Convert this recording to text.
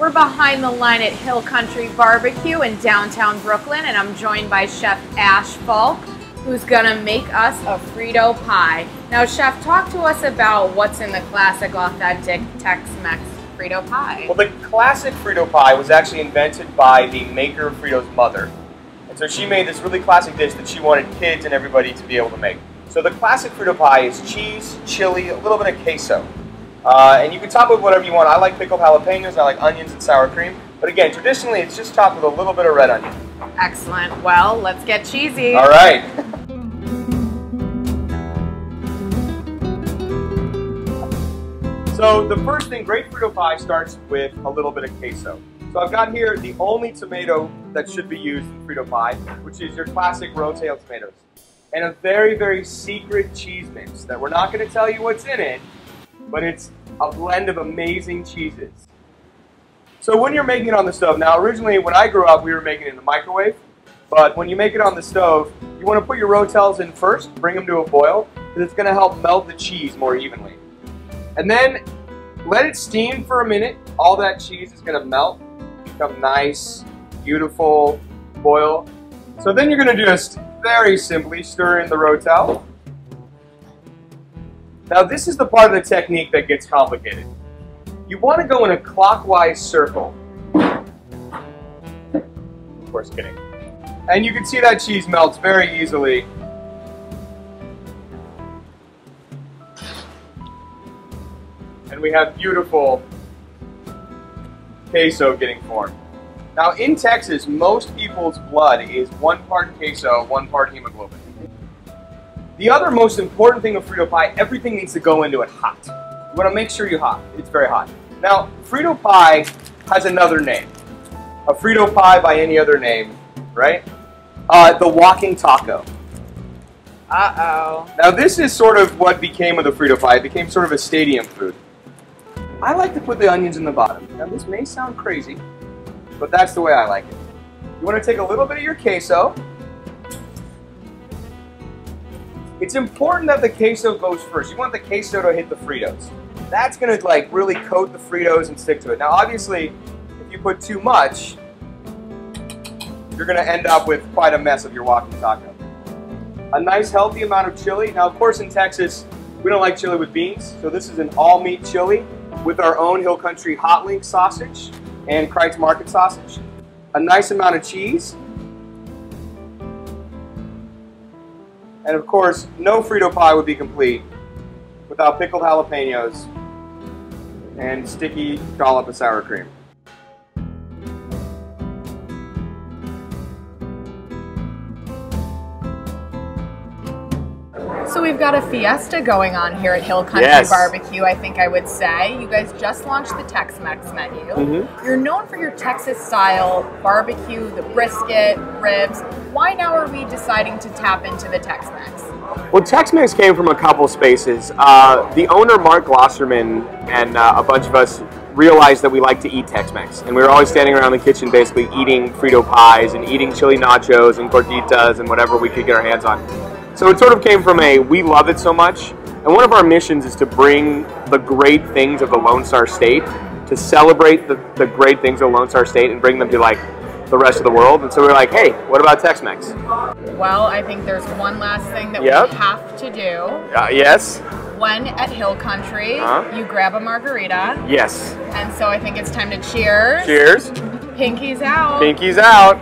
We're behind the line at Hill Country BBQ in downtown Brooklyn, and I'm joined by Chef Ash Fulk, who's gonna make us a Frito Pie. Now, Chef, talk to us about what's in the classic, authentic Tex-Mex Frito Pie. Well, the classic Frito Pie was actually invented by the maker of Frito's mother. And so she made this really classic dish that she wanted kids and everybody to be able to make. So the classic Frito Pie is cheese, chili, a little bit of queso. And you can top it with whatever you want. I like pickled jalapenos, I like onions and sour cream. But again, traditionally it's just topped with a little bit of red onion. Excellent. Well, let's get cheesy. All right. So the first thing, great Frito Pie starts with a little bit of queso. So I've got here the only tomato that should be used in Frito Pie, which is your classic rotail tomatoes. And a very, very secret cheese mix that we're not going to tell you what's in it, but it's a blend of amazing cheeses. So when you're making it on the stove, now originally when I grew up we were making it in the microwave, but when you make it on the stove, you want to put your rotels in first, bring them to a boil, because it's going to help melt the cheese more evenly. And then let it steam for a minute. All that cheese is going to melt, become nice, beautiful, boil. So then you're going to just very simply stir in the rotel. Now this is the part of the technique that gets complicated. You want to go in a clockwise circle. Of course, kidding. And you can see that cheese melts very easily. And we have beautiful queso getting formed. Now in Texas, most people's blood is 1 part queso, 1 part hemoglobin. The other most important thing of Frito Pie, everything needs to go into it hot. You want to make sure it's very hot. Now, Frito Pie has another name. A Frito Pie by any other name, right? The walking taco. Uh-oh. Now this is sort of what became of the Frito Pie. It became sort of a stadium food. I like to put the onions in the bottom. Now this may sound crazy, but that's the way I like it. You want to take a little bit of your queso. It's important that the queso goes first. You want the queso to hit the Fritos. That's going to like really coat the Fritos and stick to it. Now obviously, if you put too much, you're going to end up with quite a mess of your walking taco. A nice healthy amount of chili. Now of course in Texas, we don't like chili with beans, so this is an all-meat chili with our own Hill Country hot link sausage and Kreitz Market sausage. A nice amount of cheese. And of course, no Frito Pie would be complete without pickled jalapenos and sticky dollop of sour cream. So we've got a fiesta going on here at Hill Country BBQ, I think I would say. You guys just launched the Tex-Mex menu. Mm-hmm. You're known for your Texas-style barbecue, the brisket, ribs. Why now are we deciding to tap into the Tex-Mex? Well, Tex-Mex came from a couple spaces. The owner, Mark Glosserman, and a bunch of us realized that we like to eat Tex-Mex. And we were always standing around the kitchen basically eating Frito Pies and eating chili nachos and gorditas and whatever we could get our hands on. So it sort of came from we love it so much, and one of our missions is to bring the great things of the Lone Star State, to celebrate the great things of the Lone Star State and bring them to like the rest of the world. And so we're like, hey, what about Tex-Mex? Well, I think there's one last thing that we have to do. Yes. When at Hill Country, you grab a margarita. Yes. And so I think it's time to cheers. Cheers. Pinkies out. Pinkies out.